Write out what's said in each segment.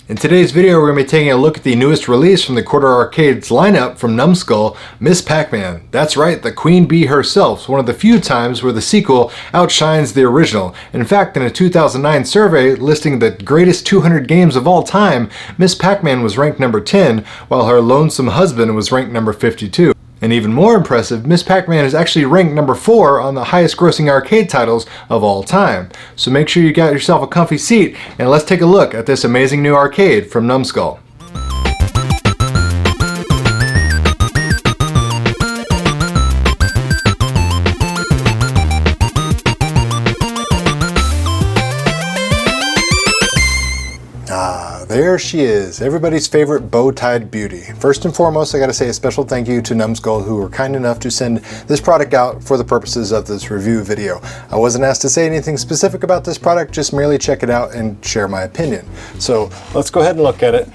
In today's video, we're going to be taking a look at the newest release from the Quarter Arcade's lineup from Numskull, Miss Pac-Man. That's right, the Queen Bee herself, one of the few times where the sequel outshines the original. In fact, in a 2009 survey listing the greatest 200 games of all time, Miss Pac-Man was ranked number 10, while her lonesome husband was ranked number 52. And even more impressive, Miss Pac-Man is actually ranked number 4 on the highest grossing arcade titles of all time. So make sure you got yourself a comfy seat and let's take a look at this amazing new arcade from Numskull. There she is, everybody's favorite bow-tied beauty. First and foremost, I gotta say a special thank you to Numskull, who were kind enough to send this product out for the purposes of this review video. I wasn't asked to say anything specific about this product, just merely check it out and share my opinion. So let's go ahead and look at it.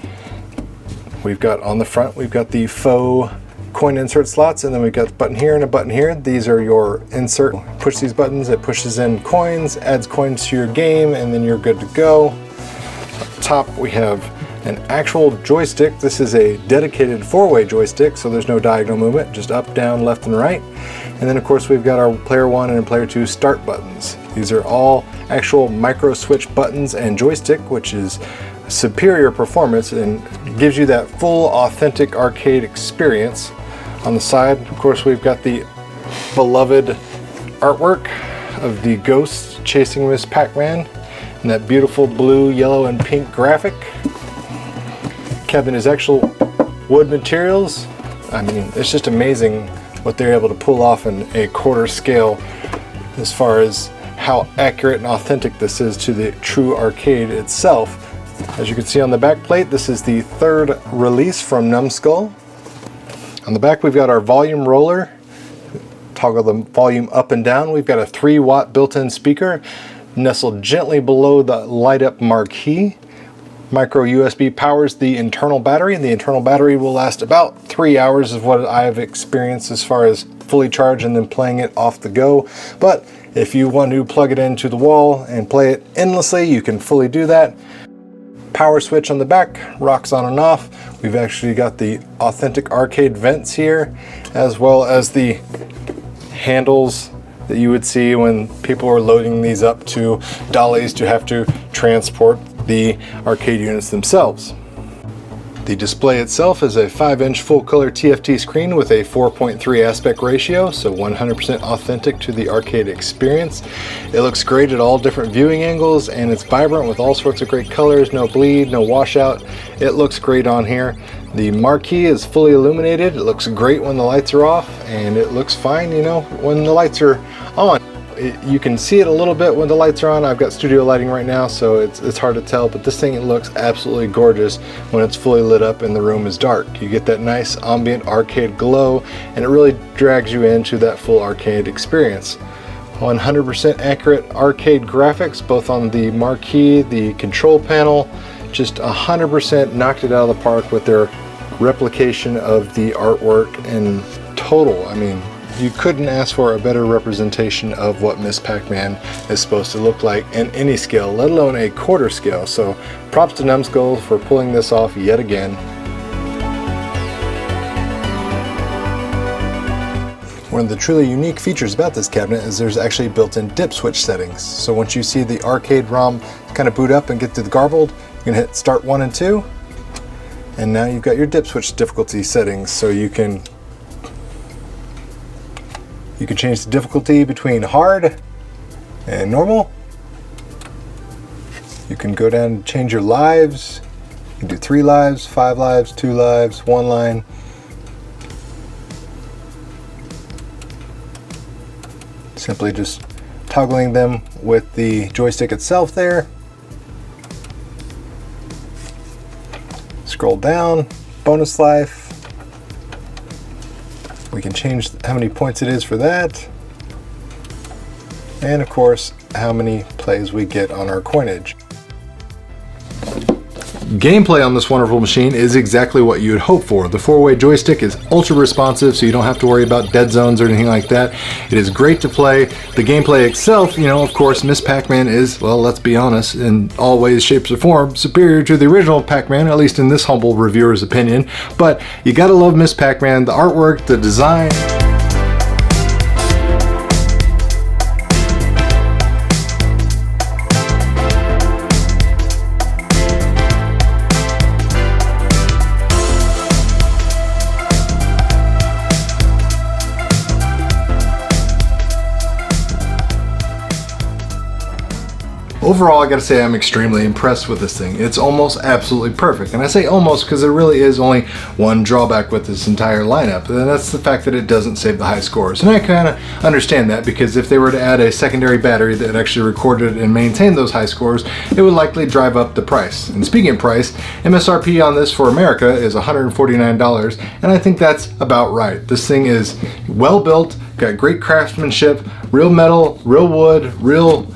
We've got on the front, we've got the faux coin insert slots, and then we've got a button here and a button here. These are your insert. Push these buttons, it pushes in coins, adds coins to your game, and then you're good to go. Top we have an actual joystick. This is a dedicated 4-way joystick, so there's no diagonal movement, just up, down, left, and right. And then of course we've got our player 1 and player 2 start buttons. These are all actual micro switch buttons and joystick, which is superior performance and gives you that full authentic arcade experience. On the side, of course, we've got the beloved artwork of the ghost chasing Miss Pac-Man. And that beautiful blue, yellow, and pink graphic. Cabinet is actual wood materials. I mean, it's just amazing what they're able to pull off in a quarter scale as far as how accurate and authentic this is to the true arcade itself. As you can see on the back plate, this is the 3rd release from Numskull. On the back, we've got our volume roller. Toggle the volume up and down. We've got a 3-watt built-in speaker nestled gently below the light up marquee. Micro USB powers the internal battery, and the internal battery will last about 3 hours is what I've experienced as far as fully charged and then playing it off the go. But if you want to plug it into the wall and play it endlessly, you can fully do that. Power switch on the back rocks on and off. We've actually got the authentic arcade vents here, as well as the handles that you would see when people are loading these up to dollies to have to transport the arcade units themselves. The display itself is a 5-inch full-color TFT screen with a 4.3 aspect ratio, so 100% authentic to the arcade experience. It looks great at all different viewing angles, and it's vibrant with all sorts of great colors, no bleed, no washout. It looks great on here. The marquee is fully illuminated. It looks great when the lights are off, and it looks fine, you know, when the lights are on. You can see it a little bit when the lights are on. I've got studio lighting right now, so it's hard to tell, but this thing, it looks absolutely gorgeous when it's fully lit up and the room is dark. You get that nice ambient arcade glow, and it really drags you into that full arcade experience. 100% accurate arcade graphics, both on the marquee, the control panel. Just 100% knocked it out of the park with their replication of the artwork in total. I mean, you couldn't ask for a better representation of what Miss Pac-Man is supposed to look like in any scale, let alone a quarter scale. So props to Numskull for pulling this off yet again. One of the truly unique features about this cabinet is there's actually built-in dip switch settings. So once you see the arcade ROM kind of boot up and get to the garbled, you can hit start 1 and 2, and now you've got your dip switch difficulty settings, so you can change the difficulty between hard and normal. You can go down and change your lives. You can do 3 lives, 5 lives, 2 lives, 1 line. Simply just toggling them with the joystick itself there. Scroll down, bonus life. We can change how many points it is for that. And of course, how many plays we get on our coinage. Gameplay on this wonderful machine is exactly what you would hope for. The 4-way joystick is ultra responsive, so you don't have to worry about dead zones or anything like that. It is great to play. The gameplay itself, you know, of course, Miss Pac-Man is, well, let's be honest, in all ways, shapes, or form, superior to the original Pac-Man, at least in this humble reviewer's opinion. But you gotta love Miss Pac-Man, the artwork, the design. Overall, I gotta say I'm extremely impressed with this thing. It's almost absolutely perfect. And I say almost because there really is only one drawback with this entire lineup, and that's the fact that it doesn't save the high scores. And I kind of understand that, because if they were to add a secondary battery that actually recorded and maintained those high scores, it would likely drive up the price. And speaking of price, MSRP on this for America is $149, and I think that's about right. This thing is well built, got great craftsmanship, real metal, real wood, real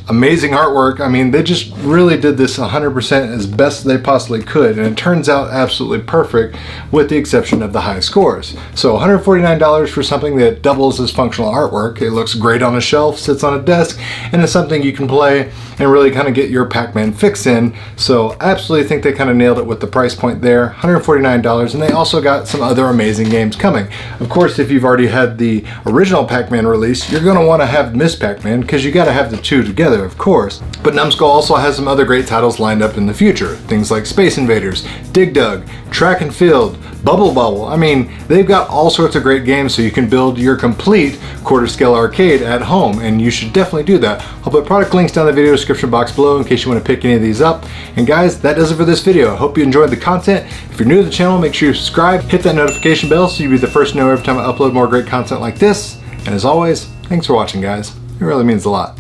amazing artwork. I mean, they just really did this 100% as best they possibly could, and it turns out absolutely perfect with the exception of the high scores. So $149 for something that doubles as functional artwork. It looks great on a shelf, sits on a desk, and is something you can play and really kind of get your Pac-Man fix in. So absolutely think they kind of nailed it with the price point there, $149, and they also got some other amazing games coming. Of course, if you've already had the original Pac-Man release, you're going to want to have Miss Pac-Man, because you got to have the two together, of course. But Numskull also has some other great titles lined up in the future. Things like Space Invaders, Dig Dug, Track and Field, Bubble Bobble. I mean, they've got all sorts of great games, so you can build your complete quarter scale arcade at home, and you should definitely do that. I'll put product links down in the video description box below in case you want to pick any of these up. And guys, that does it for this video. I hope you enjoyed the content. If you're new to the channel, make sure you subscribe, hit that notification bell so you'll be the first to know every time I upload more great content like this. And as always, thanks for watching, guys. It really means a lot.